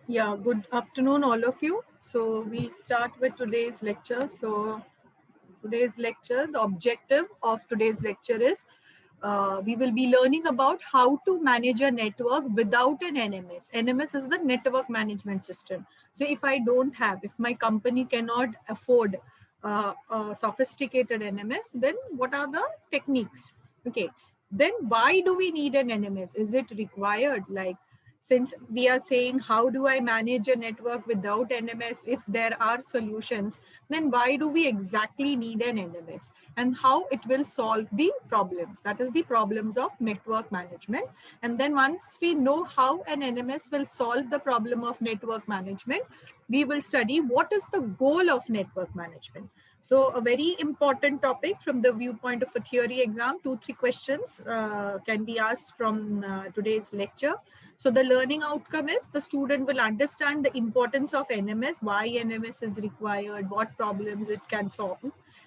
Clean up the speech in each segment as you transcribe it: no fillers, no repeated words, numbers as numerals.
Yeah, good afternoon, all of you. So we start with today's lecture. So today's lecture, the objective of today's lecture is we will be learning about how to manage a network without an NMS. NMS is the network management system. So if I don't have, if my company cannot afford a sophisticated NMS, then what are the techniques? Okay, then why do we need an NMS? Is it required? Like, since we are saying how do I manage a network without NMS, if there are solutions, then why do we exactly need an NMS and how it will solve the problems? That is the problems of network management. And then once we know how an NMS will solve the problem of network management, we will study what is the goal of network management. So a very important topic from the viewpoint of a theory exam, 2-3 questions can be asked from today's lecture. So the learning outcome is the student will understand the importance of NMS, why NMS is required, what problems it can solve.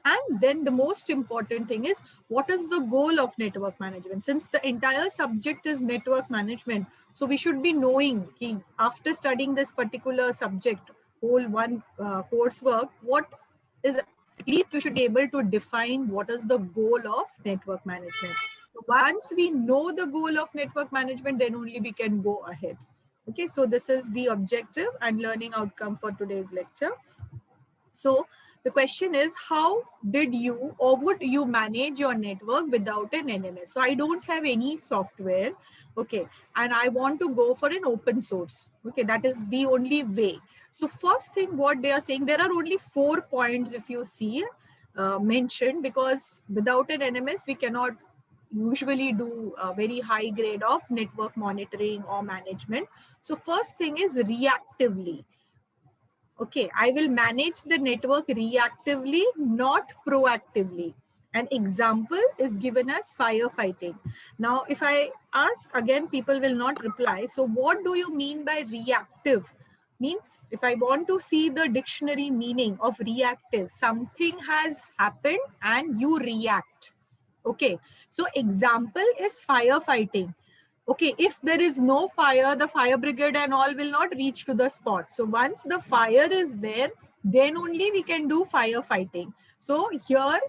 And then the most important thing is what is the goal of network management? Since the entire subject is network management, so we should be knowing after studying this particular subject, whole one coursework, what is at least you should be able to define what is the goal of network management. Once we know the goal of network management, then only we can go ahead. Okay, so this is the objective and learning outcome for today's lecture. So the question is, how did you or would you manage your network without an NMS? So I don't have any software, okay, and I want to go for an open source. Okay, that is the only way. So first thing, what they are saying, there are only 4 points if you see mentioned, because without an NMS we cannot usually do a very high grade of network monitoring or management. So first thing is reactively. Okay, I will manage the network reactively, not proactively. An example is given as firefighting. Now, if I ask again, people will not reply. So what do you mean by reactive? Means if I want to see the dictionary meaning of reactive, something has happened and you react. Okay, so example is firefighting. Okay, if there is no fire, the fire brigade and all will not reach to the spot. So once the fire is there, then only we can do firefighting. So here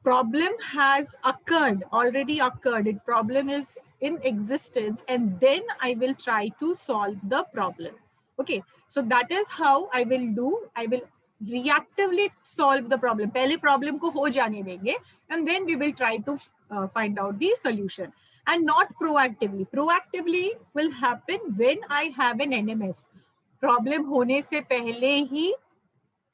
problem has occurred, already occurred. It problem is in existence, and then I will try to solve the problem. Okay, so that is how I will do. I will reactively solve the problem. पहले problem को हो जाने देंगे, and then we will try to find out the solution. And not proactively. Proactively will happen when I have an NMS. Problem होने से पहले ही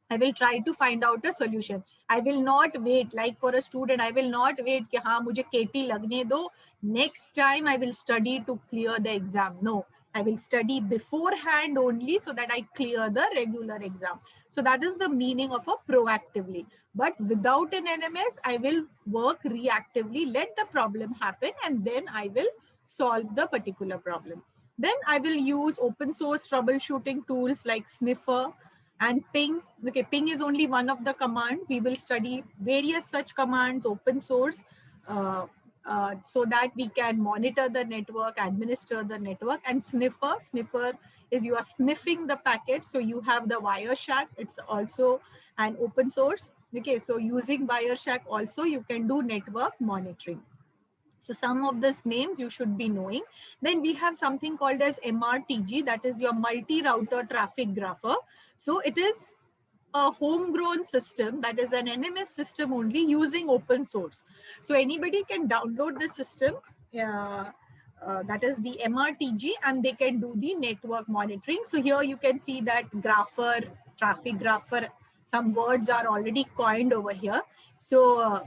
I will try to find out a solution. I will not wait, like for a student, I will not wait कि हाँ मुझे KT लगने दो. Next time I will study to clear the exam. No, I will study beforehand only so that I clear the regular exam. So that is the meaning of a proactively. But without an NMS, I will work reactively, let the problem happen, and then I will solve the particular problem. Then I will use open source troubleshooting tools like Sniffer and ping. Okay, ping is only one of the command. We will study various such commands, open source, uh, so that we can monitor the network, administer the network. And sniffer is you are sniffing the packet, so you have the Wireshark. It's also an open source. Okay, so using Wireshark also you can do network monitoring. So some of these names you should be knowing. Then we have something called as MRTG, that is your multi-router traffic grapher. So it is a homegrown system, that is an NMS system only using open source. So anybody can download the system, that is the MRTG, and they can do the network monitoring. So here you can see that grapher, traffic grapher, some words are already coined over here. So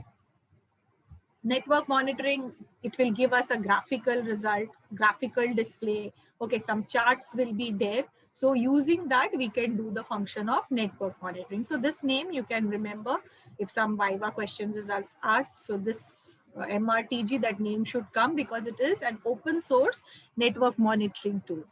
network monitoring, it will give us a graphical result, graphical display. Okay, some charts will be there. So using that, we can do the function of network monitoring. So this name you can remember if some Viva questions is asked. So this MRTG, that name should come because it is an open source network monitoring tool.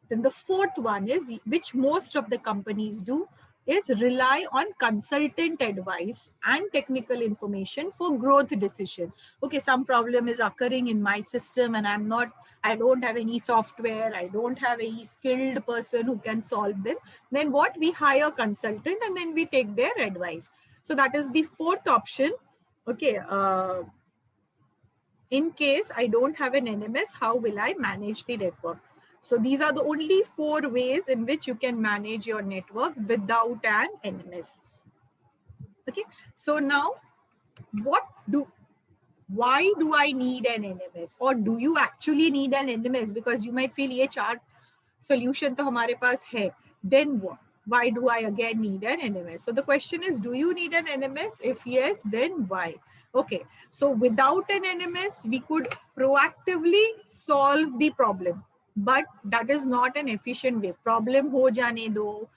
Then the fourth one is, which most of the companies do, is rely on consultant advice and technical information for growth decision. Okay, some problem is occurring in my system and I'm not I don't have any software, I don't have any skilled person who can solve them, then what? We hire consultant and then we take their advice. So that is the fourth option. Okay. In case I don't have an NMS, how will I manage the network? So these are the only 4 ways in which you can manage your network without an NMS. Okay. So now why do I need an NMS, or do you actually need an NMS? Because you might feel ये 4 solution तो हमारे पास है. Then what? Why do I again need an NMS? So the question is, do you need an NMS? If yes, then why? Okay, so without an NMS, we could proactively solve the problem, but that is not an efficient way. Problem हो जाने दो,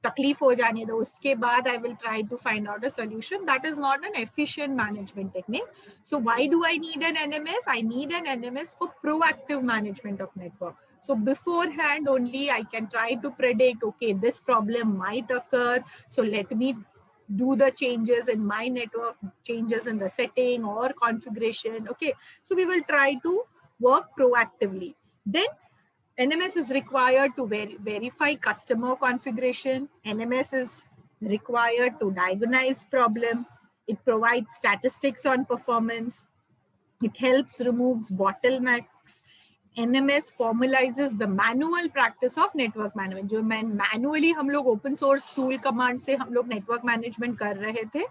तकलीफ हो जाने दो, उसके बाद I will try to find out a solution. That is not an efficient management technique. So why do I need an NMS? I need an NMS for proactive management of network. So beforehand only I can try to predict, okay, this problem might occur. So let me do the changes in my network, changes in the setting or configuration. Okay, so we will try to work proactively. Then NMS is required to verify customer configuration. NMS is required to diagnose problem. It provides statistics on performance. It helps removes bottlenecks. NMS formalizes the manual practice of network management. जो manually हम लोग open source tool command से हम लोग network management कर रहे थे.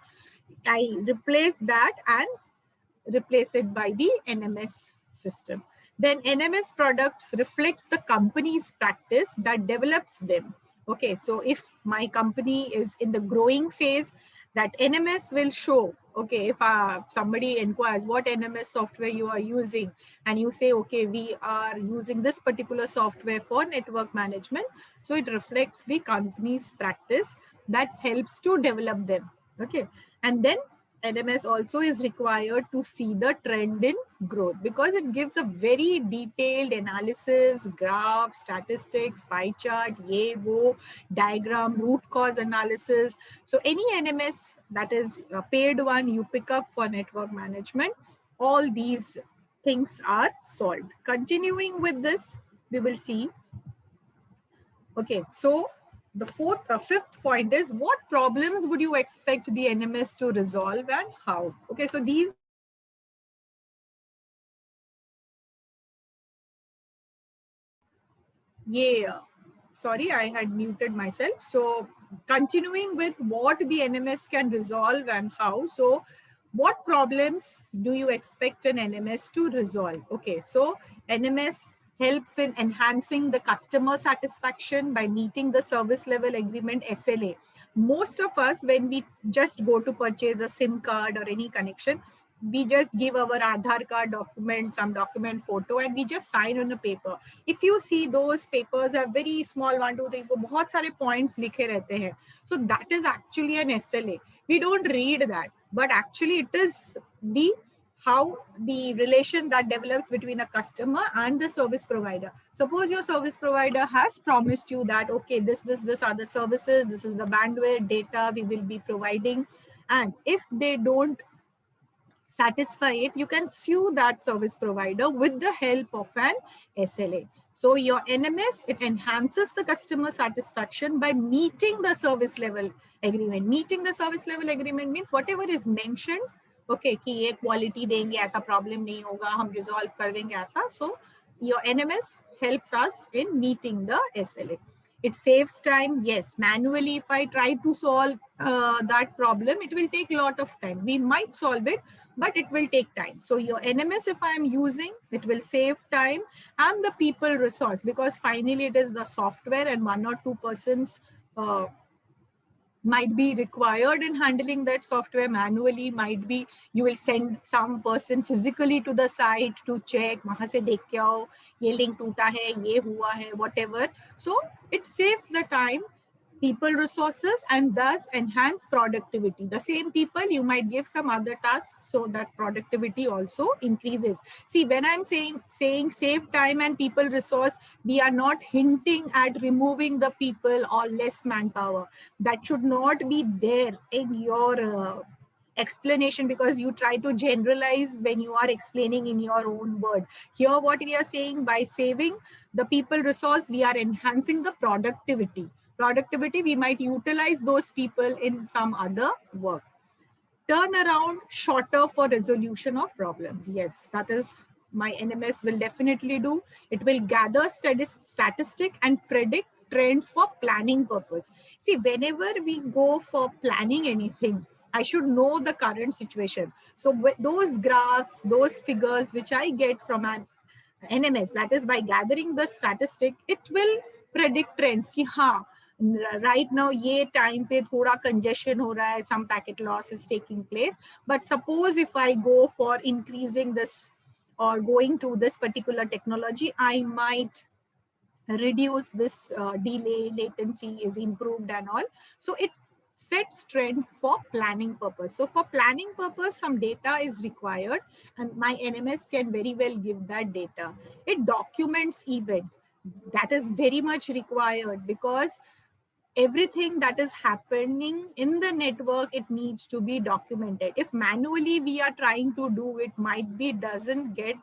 I replace that and replace it by the NMS system. Then NMS products reflects the company's practice that develops them. Okay, so if my company is in the growing phase, that NMS will show, okay, if somebody inquires what NMS software you are using, and you say, okay, we are using this particular software for network management. So it reflects the company's practice that helps to develop them. Okay, and then NMS also is required to see the trend in growth, because it gives a very detailed analysis, graph, statistics, pie chart, ye wo, diagram, root cause analysis. So any NMS that is a paid one you pick up for network management, all these things are solved. Continuing with this, we will see. Okay, so the fifth point is, what problems would you expect the NMS to resolve and how? Okay, so these sorry, I had muted myself. So continuing with what the NMS can resolve and how. So what problems do you expect an NMS to resolve? Okay, so NMS helps in enhancing the customer satisfaction by meeting the service level agreement SLA. Most of us, when we just go to purchase a SIM card or any connection, we just give our Aadhaar card document, some document photo, and we just sign on a paper. If you see, those papers are very small, 1, 2, 3, 4, बहुत सारे points लिखे रहते हैं. So that is actually an SLA. We don't read that, but actually it is the how the relation that develops between a customer and the service provider. Suppose your service provider has promised you that, okay, this are the services, this is the bandwidth, data we will be providing, and if they don't satisfy it, you can sue that service provider with the help of an SLA. So your NMS, it enhances the customer satisfaction by meeting the service level agreement. Meeting the service level agreement means whatever is mentioned, okay, कि ये quality देंगे, ऐसा problem नहीं होगा, हम resolve कर देंगे ऐसा. So your NMS helps us in meeting the SLA. It saves time. Yes, manually, if I try to solve that problem, it will take a lot of time. We might solve it, but it will take time. So your NMS, if I am using, it will save time and the people resource, because finally it is the software and 1 or 2 persons might be required in handling that software manually. Might be you will send some person physically to the site to check, wahan se dekh ke aao, ye link toota hai, ye hua hai, whatever. So it saves the time, people resources, and thus enhance productivity. The same people, you might give some other tasks so that productivity also increases. See, when I'm saying save time and people resource, we are not hinting at removing the people or less manpower. That should not be there in your explanation, because you try to generalize when you are explaining in your own word. Here what we are saying, by saving the people resource, we are enhancing the productivity. We might utilize those people in some other work. Turn around shorter for resolution of problems. Yes, that is my NMS will definitely do. It will gather statistic and predict trends for planning purpose. See, whenever we go for planning anything, I should know the current situation. So those graphs, those figures which I get from an NMS, that is by gathering the statistic, it will predict trends ki हाँ, right now ये time पे थोड़ा congestion हो रहा है, some packet loss is taking place. But suppose if I go for increasing this or going to this particular technology, I might reduce this delay, latency is improved and all. So it sets trends for planning purpose. So for planning purpose, some data is required, and my NMS can very well give that data. It documents event. That is very much required, because everything that is happening in the network, it needs to be documented. If manually we are trying to do it, might be doesn't get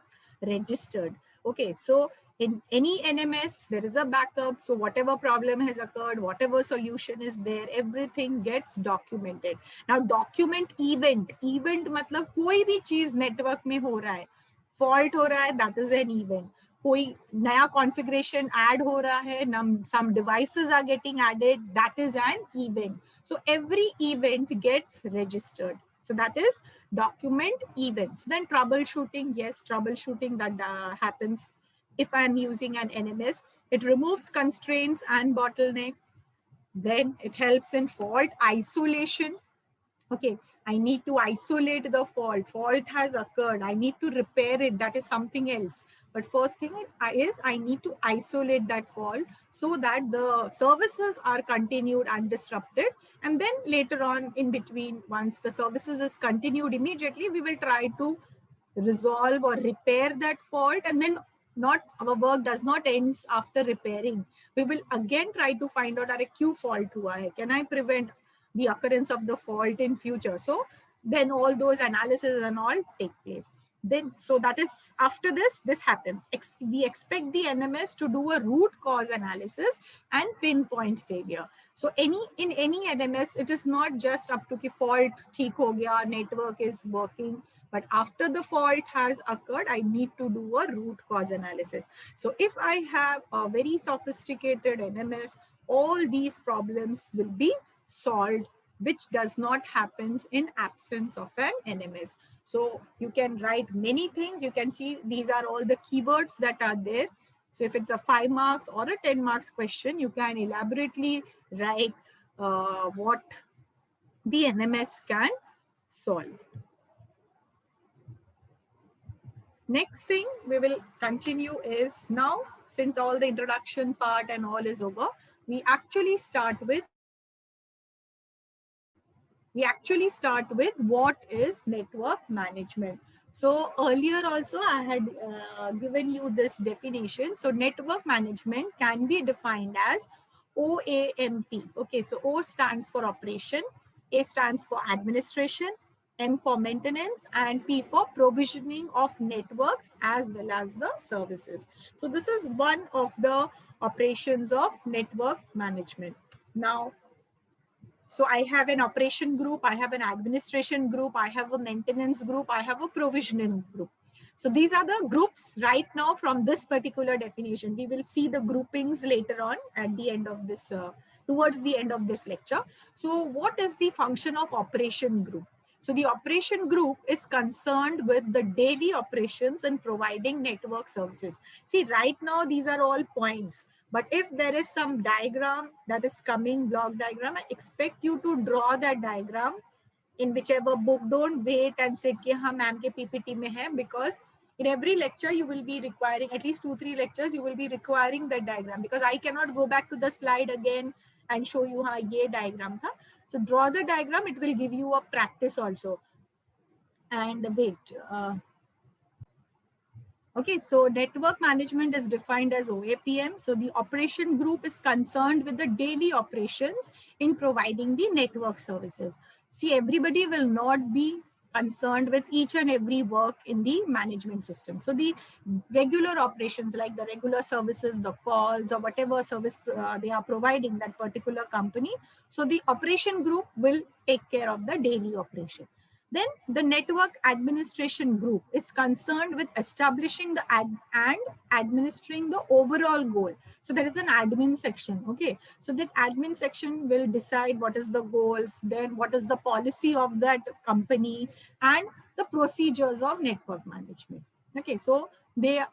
registered. Okay, so in any NMS, there is a backup. So whatever problem has occurred, whatever solution is there, everything gets documented. Now document event. Event matlab koi bhi cheez network mein ho raha hai, fault ho raha hai, that is an event. कोई नया configuration add हो रहा है, some devices are getting added, that is an event. So every event gets registered. So that is document events. Then troubleshooting, yes, troubleshooting that happens if I'm using an NMS. It removes constraints and bottleneck. Then it helps in fault isolation. Okay, I need to isolate the fault. Fault has occurred. I need to repair it. That is something else. But first thing is I need to isolate that fault so that the services are continued undisrupted. And then later on in between, once the services is continued immediately, we will try to resolve or repair that fault. And then not our work does not end after repairing. We will again try to find out a Q fault hua hai. Can I prevent the occurrence of the fault in future? So then all those analysis and all take place. Then, so that is after this happens. We expect the NMS to do a root cause analysis and pinpoint failure. So in any NMS, it is not just up to ki fault theek ho gaya, network is working, but after the fault has occurred, I need to do a root cause analysis. So if I have a very sophisticated NMS, all these problems will be solved, which does not happen in absence of an NMS. So you can write many things. You can see these are all the keywords that are there. So if it's a 5 marks or a 10 marks question, you can elaborately write what the NMS can solve. Next thing we will continue is, now since all the introduction part and all is over, we actually start with what is network management. So earlier also I had given you this definition. So network management can be defined as OAMP. Okay, so O stands for operation, A stands for administration, M for maintenance, and P for provisioning of networks as well as the services. So this is one of the operations of network management. Now, so I have an operation group, I have an administration group, I have a maintenance group, I have a provisioning group. So these are the groups right now from this particular definition. We will see the groupings later on at the end of this, towards the end of this lecture. So what is the function of operation group? So the operation group is concerned with the daily operations and providing network services. See, right now, these are all points. But if there is some diagram that is coming, block diagram, I expect you to draw that diagram in whichever book. Don't wait and sit कि हाँ ma'am के PPT में है, because in every lecture you will be requiring at least 2-3 lectures. You will be requiring that diagram, because I cannot go back to the slide again and show you हाँ ये diagram था. So draw the diagram. It will give you a practice also. And wait. Okay, so network management is defined as OAPM. So the operation group is concerned with the daily operations in providing the network services. See, everybody will not be concerned with each and every work in the management system. So the regular operations, like the regular services, the calls or whatever service they are providing that particular company, so the operation group will take care of the daily operation. Then the network administration group is concerned with establishing the and administering the overall goal. So there is an admin section. Okay, so that admin section will decide what is the goals, then what is the policy of that company, and the procedures of network management. Okay, so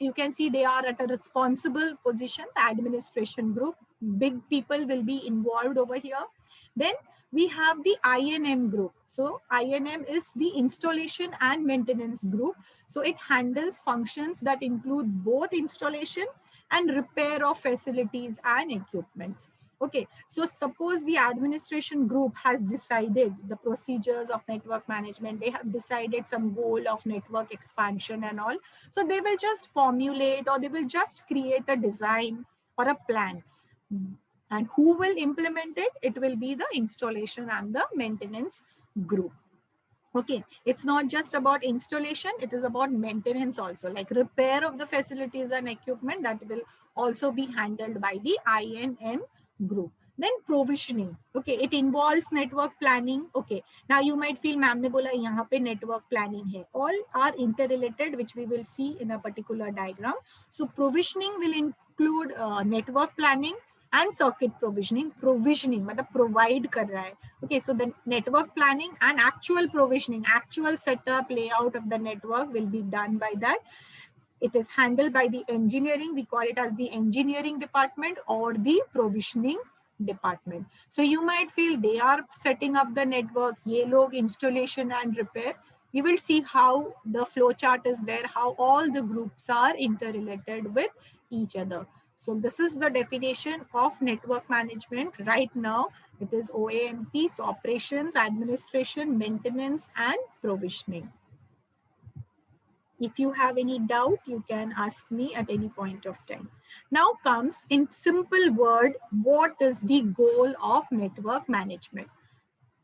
you can see they are at a responsible position. The administration group, big people will be involved over here. Then we have the INM group. So INM is the installation and maintenance group. So it handles functions that include both installation and repair of facilities and equipments. Okay, so suppose the administration group has decided the procedures of network management, they have decided some goal of network expansion and all. So they will just formulate, or they will just create a design or a plan. And who will implement it? It will be the installation and the maintenance group. Okay, it's not just about installation, it is about maintenance also, like repair of the facilities and equipment, that will also be handled by the INN group. Then provisioning. Okay, it involves network planning. Okay, now you might feel, ma'am ne bola yahan pe network planning hai. All are interrelated, which we will see in a particular diagram. So provisioning will include network planning and circuit provisioning मतलब provide कर रहा है. Okay, so the network planning and actual provisioning, actual setup, layout of the network will be done by that. It is handled by the engineering. We call it as the engineering department or the provisioning department. So you might feel they are setting up the network, ye log installation and repair. You will see how the flow chart is there, how all the groups are interrelated with each other. So this is the definition of network management right now. It is OAMP, so operations, administration, maintenance, and provisioning. If you have any doubt, you can ask me at any point of time. Now comes, in simple word, what is the goal of network management?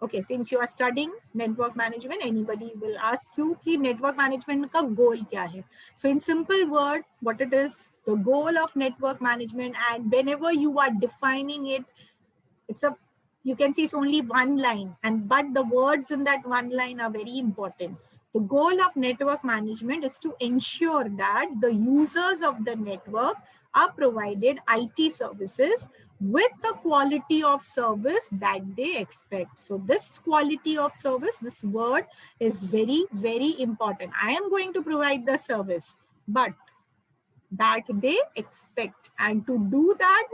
Okay, since you are studying network management, anybody will ask you कि network management का goal क्या है? So in simple word, what it is, the goal of network management, and whenever you are defining it, you can see it's only one line, but the words in that one line are very important. The goal of network management is to ensure that the users of the network are provided IT services with the quality of service that they expect. So this quality of service, this word is very, very important. I am going to provide the service, but that they expect. And to do that,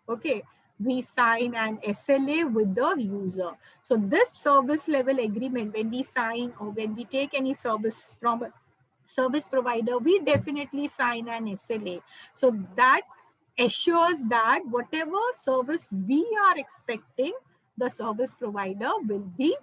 okay, we sign an SLA with the user. So this service level agreement, when we sign or when we take any service from a service provider, we definitely sign an SLA. So that assures that whatever service we are expecting, the service provider will be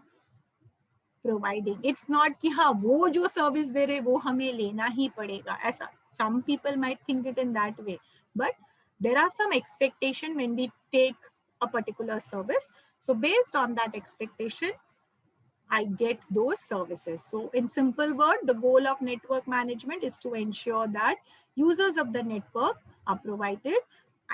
providing. It's not कि हाँ वो जो service दे रहे वो हमें लेना ही पड़ेगा ऐसा. Some people might think it in that way, but there are some expectation when we take a particular service. So based on that expectation, I get those services. So in simple word, the goal of network management is to ensure that users of the network are provided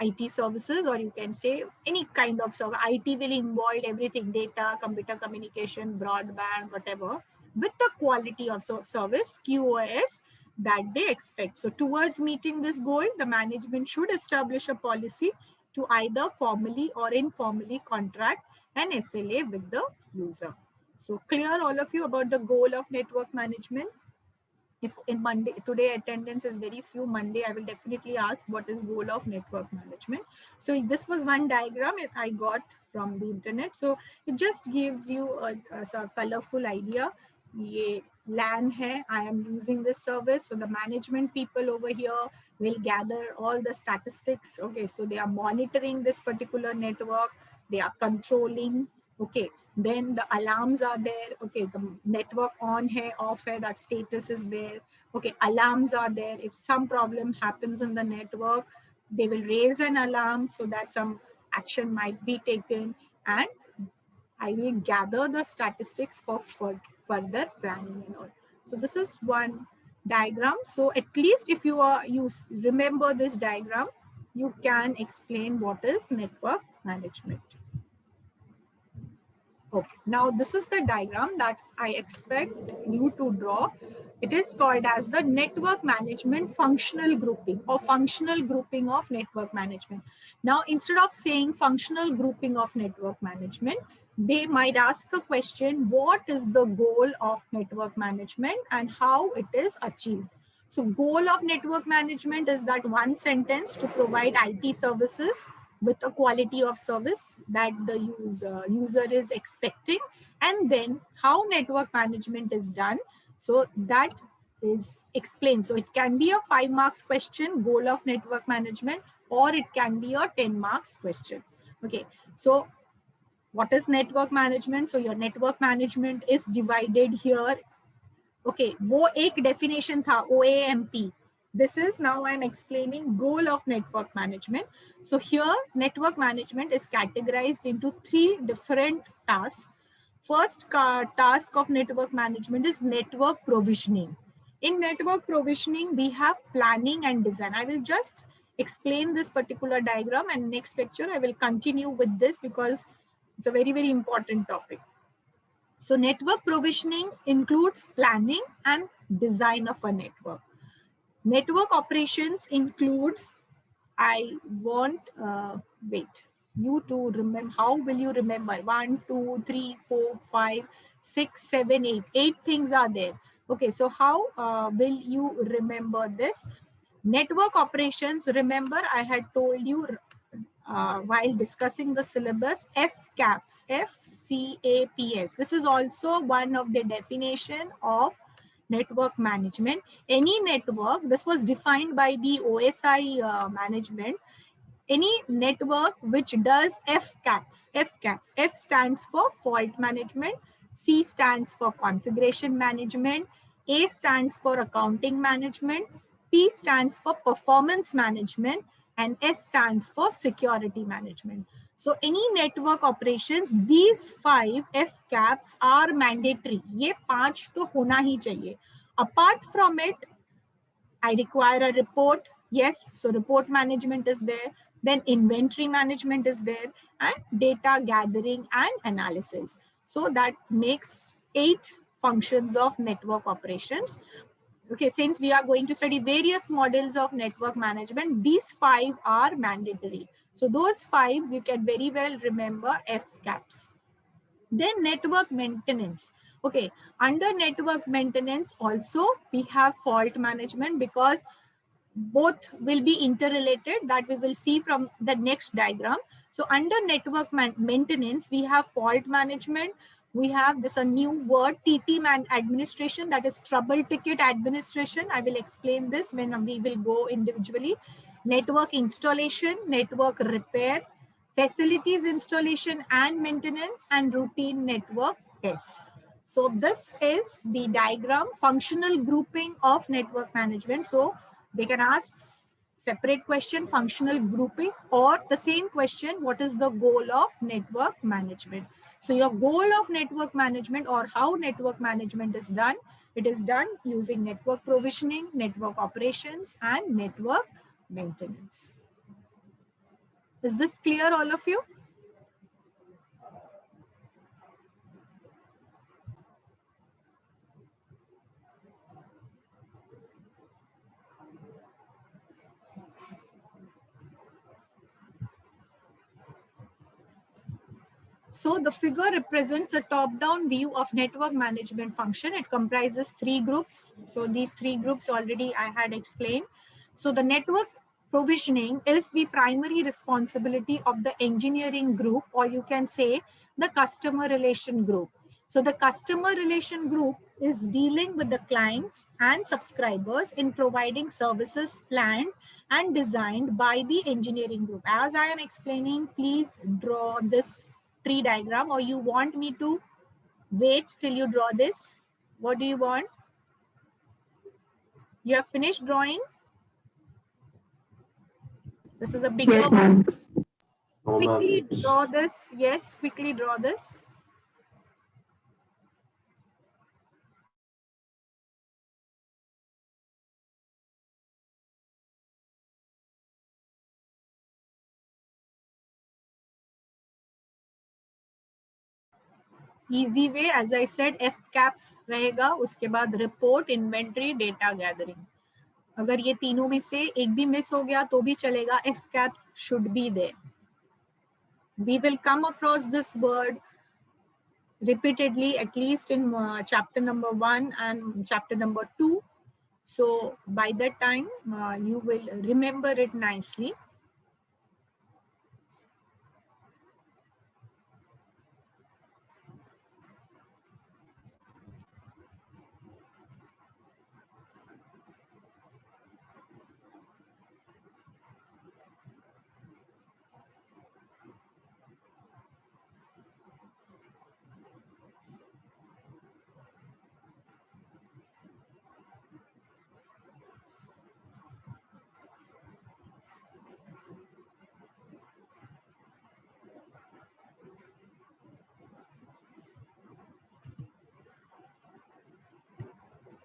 IT services, or you can say any kind of service. IT will involve everything, data, computer communication, broadband, whatever, with the quality of service, QoS, that they expect. So towards meeting this goal, the management should establish a policy to either formally or informally contract an SLA with the user. So clear all of you about the goal of network management? If in Monday, today attendance is very few, Monday I will definitely ask what is goal of network management. So this was one diagram I got from the internet. So it just gives you a colorful idea. Ye LAN hai, I am using this service. So the management people over here will gather all the statistics. Okay, so they are monitoring this particular network. They are controlling. Okay, then the alarms are there. Okay, the network on hai, off hai, that status is there. Okay, alarms are there. If some problem happens in the network, they will raise an alarm so that some action might be taken. And I will gather the statistics for further planning and all. So this is one diagram. So at least if you remember this diagram, you can explain what is network management. Okay, now this is the diagram that I expect you to draw. It is called as the network management functional grouping or functional grouping of network management. Now, instead of saying functional grouping of network management, they might ask a question, what is the goal of network management and how it is achieved? So goal of network management is that one sentence to provide IT services with a quality of service that the user is expecting, and then how network management is done. So that is explained. So it can be a 5 marks question, goal of network management, or it can be a 10 marks question. Okay, so what is network management? So your network management is divided here. Okay, वो एक definition था OAMP. This is now I'm explaining goal of network management. So here network management is categorized into 3 different tasks. First task of network management is network provisioning. In network provisioning, we have planning and design. I will just explain this particular diagram, and next lecture I will continue with this because it's a very, very important topic. So network provisioning includes planning and design of a network. Network operations includes, I want, wait, you to remember, how will you remember? 1, 2, 3, 4, 5, 6, 7, 8. 8 things are there. Okay, so how will you remember this? Network operations, remember I had told you while discussing the syllabus, FCAPS, FCAPS. This is also one of the definition of network management. Any network, this was defined by the OSI management, any network which does FCAPS, FCAPS, F stands for fault management, C stands for configuration management, A stands for accounting management, P stands for performance management, and S stands for security management. So any network operations, these 5 FCAPS are mandatory. ये 5 तो होना ही चाहिए. Apart from it, I require a report. Yes, so report management is there. Then inventory management is there, and data gathering and analysis. So that makes 8 functions of network operations. Okay, since we are going to study various models of network management, these 5 are mandatory. So those 5 you can very well remember FCAPS. Then network maintenance. Okay, under network maintenance also we have fault management, because both will be interrelated, that we will see from the next diagram. So under network maintenance, we have fault management. We have this a new word, TT administration, that is trouble ticket administration. I will explain this when we will go individually. Network installation, network repair, facilities installation and maintenance, and routine network test. So this is the diagram, functional grouping of network management. So they can ask separate question, functional grouping, or the same question, what is the goal of network management? So your goal of network management, or how network management is done, it is done using network provisioning, network operations, and network maintenance. Is this clear, all of you? So the figure represents a top-down view of network management function. It comprises 3 groups. So these 3 groups already I had explained. So the network provisioning is the primary responsibility of the engineering group, or you can say the customer relation group. So the customer relation group is dealing with the clients and subscribers in providing services planned and designed by the engineering group. As I am explaining, please draw this tree diagram, or you want me to wait till you draw this? What do you want? You have finished drawing? This is a bigger one. Quickly draw this. Yes, quickly draw this. easy way, as I said, F caps रहेगा, उसके बाद report, inventory, data gathering. अगर ये तीनों में से एक भी मिस हो गया तो भी चलेगा, F caps should be there. We will come across this word repeatedly, at least in chapter number 1 and chapter number 2. So by that time, you will remember it nicely.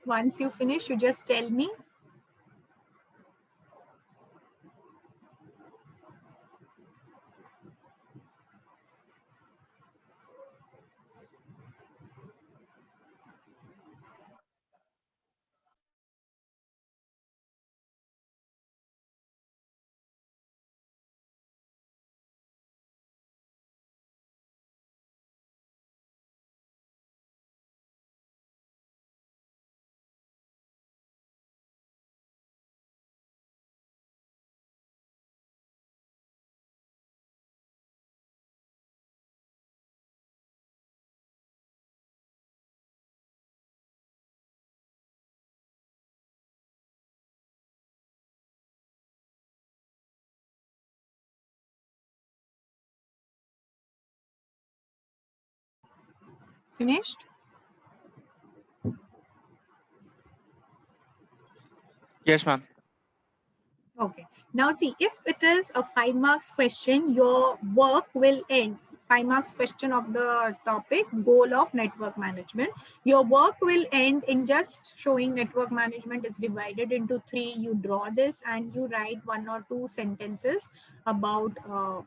Once you finish, you just tell me. Finished? Yes, ma'am. Okay. Now see, if it is a 5 marks question, your work will end. 5 marks question of the topic, goal of network management. Your work will end in just showing network management is divided into 3. You draw this and you write 1 or 2 sentences about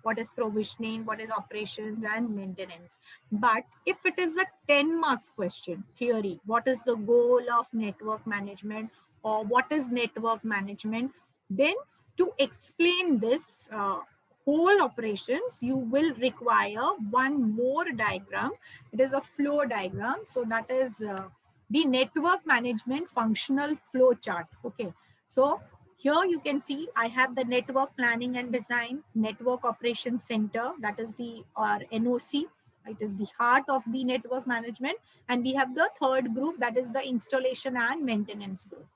what is provisioning, what is operations and maintenance. But if it is a 10 marks question, theory, what is the goal of network management or what is network management, then to explain this whole operations, you will require one more diagram. It is a flow diagram. So that is the network management functional flow chart. Okay. So here you can see I have the network planning and design, network operations center, that is the NOC. It is the heart of the network management. And we have the third group, that is the installation and maintenance group.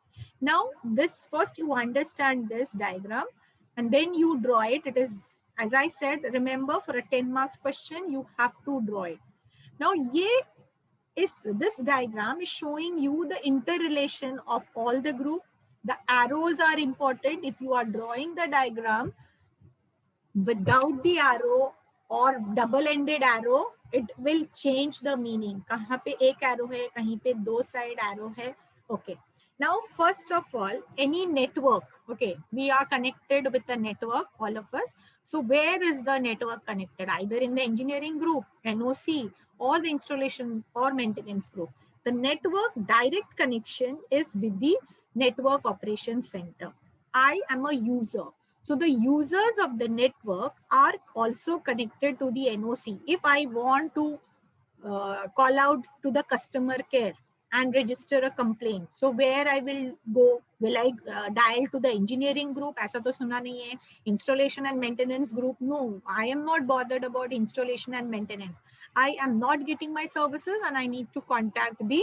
Now, this first you understand this diagram and then you draw it. It is, as I said, remember for a 10 marks question, you have to draw it. Now, this diagram is showing you the interrelation of all the group. The arrows are important. If you are drawing the diagram without the arrow or double-ended arrow, it will change the meaning. कहाँ पे एक arrow है, कहीं पे दो side arrow है. Okay. Now, first of all, any network, okay, we are connected with the network, all of us. So where is the network connected? Either in the engineering group, NOC, or the installation or maintenance group. The network direct connection is with the network operations center. I am a user. So the users of the network are also connected to the NOC. If I want to call out to the customer care and register a complaint, so where I will go? Will I dial to the engineering group? ऐसा तो सुना नहीं है. Installation and maintenance group? No, I am not bothered about installation and maintenance. I am not getting my services and I need to contact the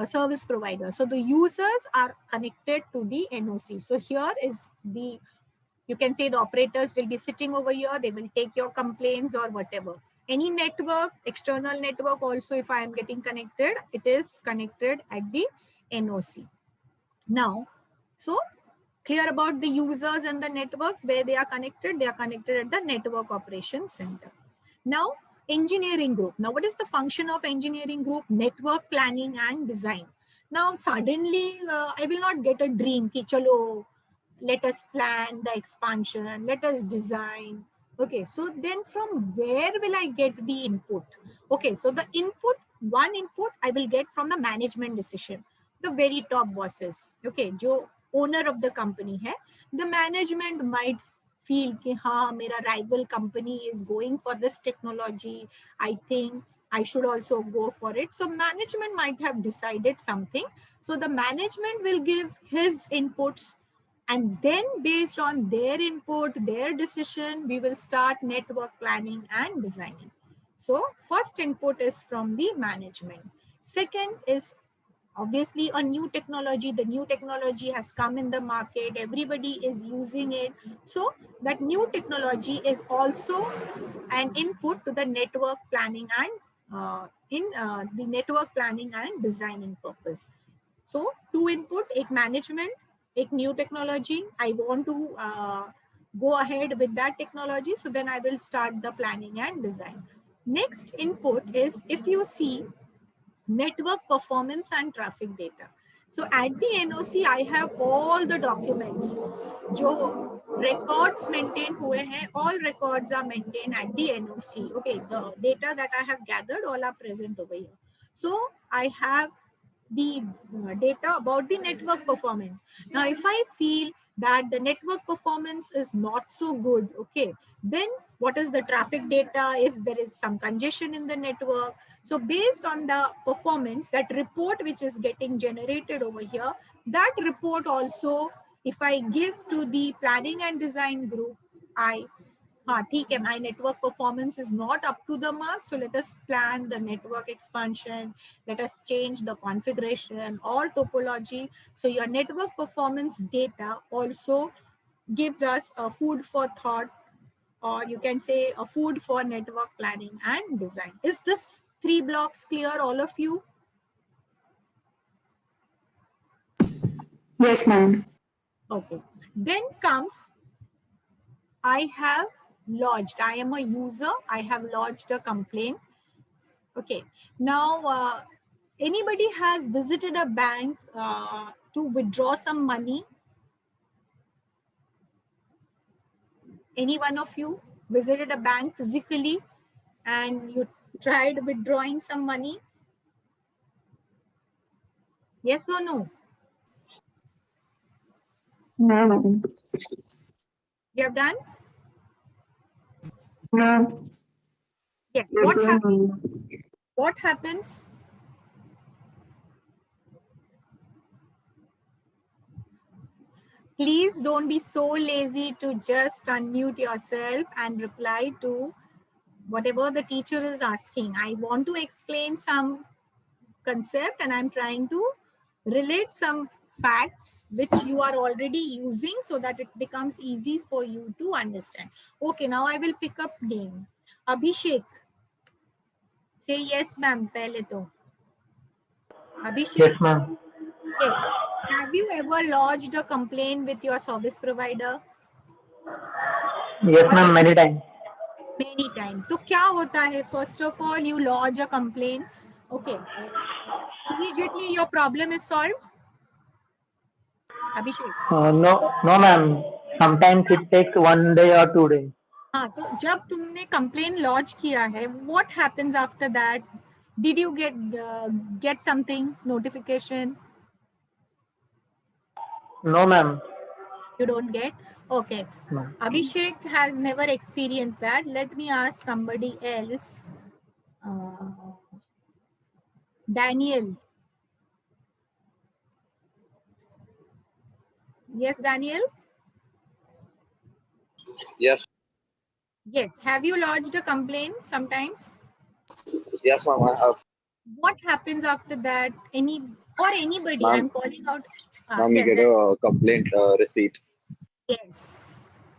service provider. So the users are connected to the NOC. So here is the, you can say the operators will be sitting over here. They will take your complaints or whatever. Any network, external network also, if I am getting connected, it is connected at the NOC. Now, so clear about the users and the networks, where they are connected at the network operations center. Now, engineering group. Now, what is the function of engineering group? Network planning and design. Now, suddenly, I will not get a dream ki chalo, let us plan the expansion, let us design. Okay, so then from where will I get the input? Okay, so the input one input I will get from the management decision, the very top bosses. Okay, जो owner of the company है, the management might feel कि हाँ मेरा rival company is going for this technology, I think I should also go for it. So management might have decided something. So the management will give his inputs, and then based on their input, their decision, we will start network planning and designing. So first input is from the management. Second is obviously a new technology. The new technology has come in the market. Everybody is using it. So that new technology is also an input to the network planning and the network planning and designing purpose. So two input, एक management, एक new technology. I want to go ahead with that technology. So then I will start the planning and design. Next input is, if you see, network performance and traffic data. So at the NOC, I have all the documents. जो records maintain हुए हैं, all records are maintained at the NOC. Okay, the data that I have gathered all are present over here. So I have the data about the network performance. Now, if I feel that the network performance is not so good, okay, then what is the traffic data if there is some congestion in the network? So based on the performance, that report which is getting generated over here, that report also, if I give to the planning and design group, हाँ ठीक है, my network performance is not up to the mark, so let us plan the network expansion, let us change the configuration or topology. So your network performance data also gives us a food for thought, or you can say a food for network planning and design. Is this three blocks clear, all of you? Yes, ma'am. Okay. Then comes, I have lodged, I am a user, I have lodged a complaint. Okay. Now, anybody has visited a bank to withdraw some money? Any one of you visited a bank physically and you tried withdrawing some money? Yes or no? No, ma'am. You have done? No. Yes. Yes, ma'am. What happens? Please don't be so lazy to just unmute yourself and reply to whatever the teacher is asking. I want to explain some concept and I'm trying to relate some facts which you are already using so that it becomes easy for you to understand. Okay, now I will pick up name. Abhishek. Say yes, ma'am. Pehle to. Abhishek. Yes, ma'am. Yes. Have you ever lodged a complaint with your service provider? Yes, ma'am. Many times. Many times. तो क्या होता है? First of all, you lodge a complaint. Okay. Immediately your problem is solved. Abhishek. No, no, ma'am. Sometimes it takes 1 day or 2 days. हाँ, तो जब तुमने complain launch किया है, what happens after that? Did you get something notification? No, ma'am. You don't get? Okay. No. Abhishek has never experienced that. Let me ask somebody else. Daniel. Yes, Daniel? Yes. Yes. Have you lodged a complaint sometimes? Yes, ma'am. I have. What happens after that? Anybody? I'm calling out. Ma'am, you get a complaint receipt. Yes.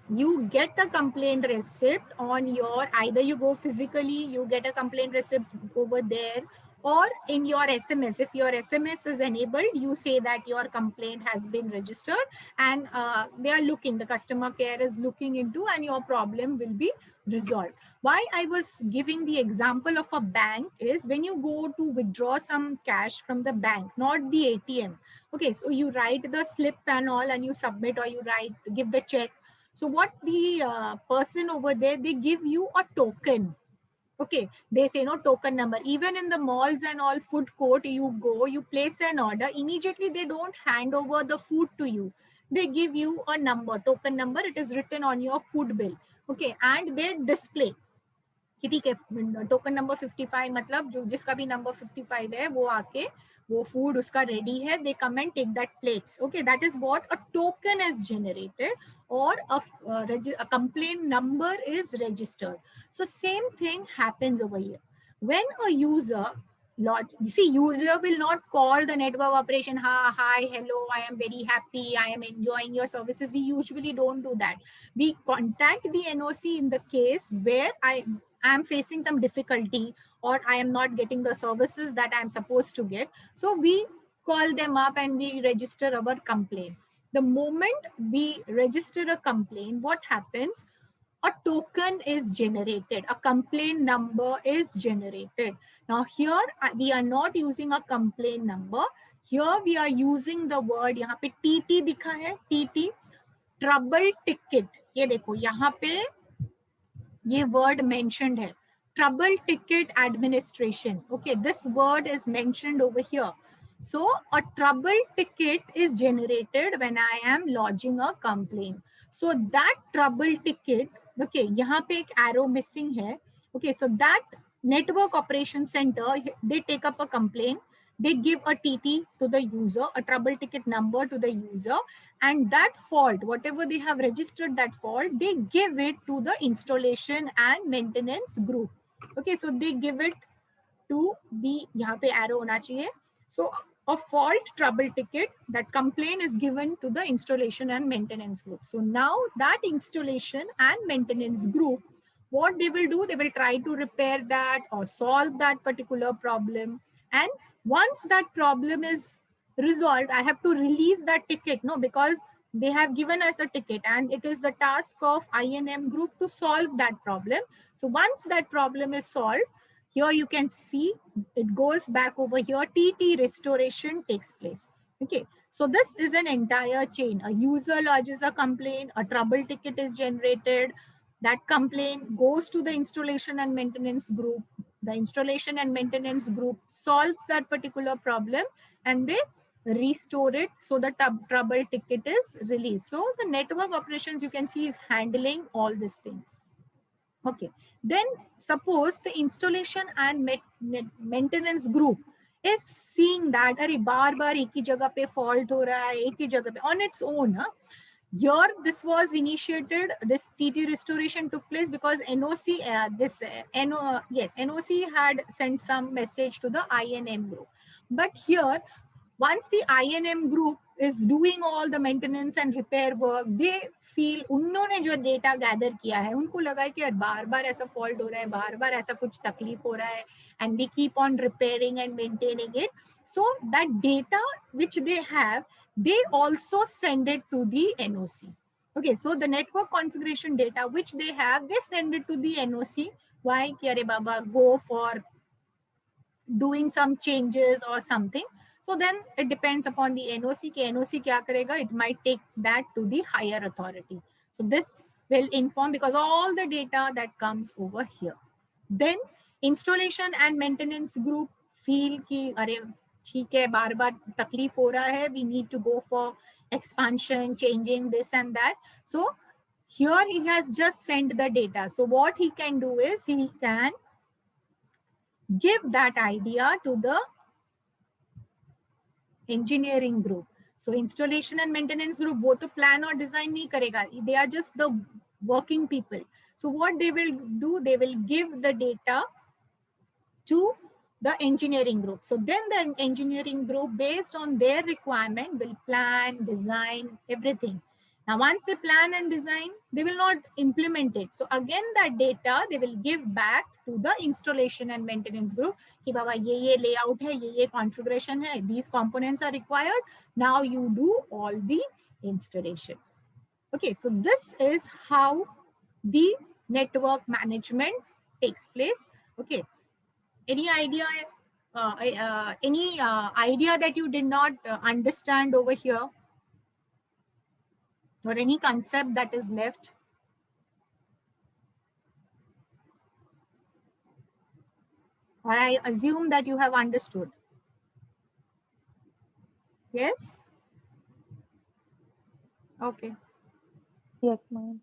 You get a complaint receipt on your, either you go physically, you get a complaint receipt over there, or in your SMS. If your SMS is enabled, you say that your complaint has been registered and they are looking, the customer care is looking into, and your problem will be resolved. Why I was giving the example of a bank is when you go to withdraw some cash from the bank, not the ATM. Okay, so you write the slip and all and you submit, or you give the check. So what the person over there, they give you a token. Okay, they say no token number. Even in the malls and all food court, you go, you place an order, immediately they don't hand over the food to you. They give you a number, token number, it is written on your food bill. Okay, and they display कि ठीक है token number 55 मतलब जो जिसका भी number 55 है वो आके वो फूड उसका रेडी है, they come and take that plates. Okay, that is what a token is generated, or a complaint number is registered. So same thing happens over here. When a user you see, user will not call the network operation, hi, hello, I am very happy, I am enjoying your services. We usually don't do that. We contact the NOC in the case where I am facing some difficulty, or I am not getting the services that I am supposed to get. So we call them up and we register our complaint. The moment we register a complaint, what happens? A token is generated, a complaint number is generated. Now here we are not using a complaint number. Here we are using the word, यहाँ पे TT दिखा है, TT, trouble ticket. ये देखो यहाँ पे ये word mentioned है, trouble ticket administration. Okay, this word is mentioned over here. So a trouble ticket is generated when I am lodging a complaint. So that trouble ticket, okay, यहाँ पे एक arrow missing है. Okay, so that network operation center, they take up a complaint, they give a TT to the user, a trouble ticket number to the user, and that fault, whatever they have registered that fault, they give it to the installation and maintenance group. Okay, so they give it to the, यहाँ पे arrow होना चाहिए. So a fault trouble ticket, that complaint is given to the installation and maintenance group. So now that installation and maintenance group, what they will do, they will try to repair that or solve that particular problem. And once that problem is resolved, I have to release that ticket, no, because they have given us a ticket and it is the task of INM group to solve that problem. So once that problem is solved, here you can see it goes back over here, TT restoration takes place. Okay, so this is an entire chain. A user lodges a complaint, a trouble ticket is generated, that complaint goes to the installation and maintenance group. The installation and maintenance group solves that particular problem and they restore it, so the trouble ticket is released. So the network operations, you can see, is handling all these things. Okay, then suppose the installation and maintenance group is seeing that अरे बार बार एक ही जगह पे fault हो रहा है, एक ही जगह पे on its own. Here this was initiated, this TT restoration took place because NOC NOC had sent some message to the INM group. But here, once the INM group is doing all the maintenance and repair work, they feel उन्होंने जो data gather किया है, उनको लगा है कि यार बार बार ऐसा fault हो रहा है, बार बार ऐसा कुछ तकलीफ हो रहा है, and we keep on repairing and maintaining it. So that data which they have, they also send it to the NOC. Okay, so the network configuration data which they have, they send it to the NOC. Why? Ki are baba, go for doing some changes or something. So then it depends upon the NOC. Ki NOC kya karega? It might take that to the higher authority. So this will inform, because all the data that comes over here. Then installation and maintenance group feel ki are ठीक है, बार बार तकलीफ हो रहा है, we need to go for expansion, changing this and that. So here he has just sent the data. So what he can do is he can give that idea to the engineering group. So installation and maintenance group, वो तो plan और design नहीं करेगा. They are just the working people. So what they will do, they will give the data to the engineering group. So then the engineering group, based on their requirement, will plan, design, everything. Now, once they plan and design, they will not implement it. So again, that data, they will give back to the installation and maintenance group. Ki baba, ye layout hai, ye configuration hai, these components are required. Now you do all the installation. Okay, so this is how the network management takes place. Okay. Any idea that you did not understand over here, or any concept that is left? Or I assume that you have understood. Yes? Okay. Yes, ma'am.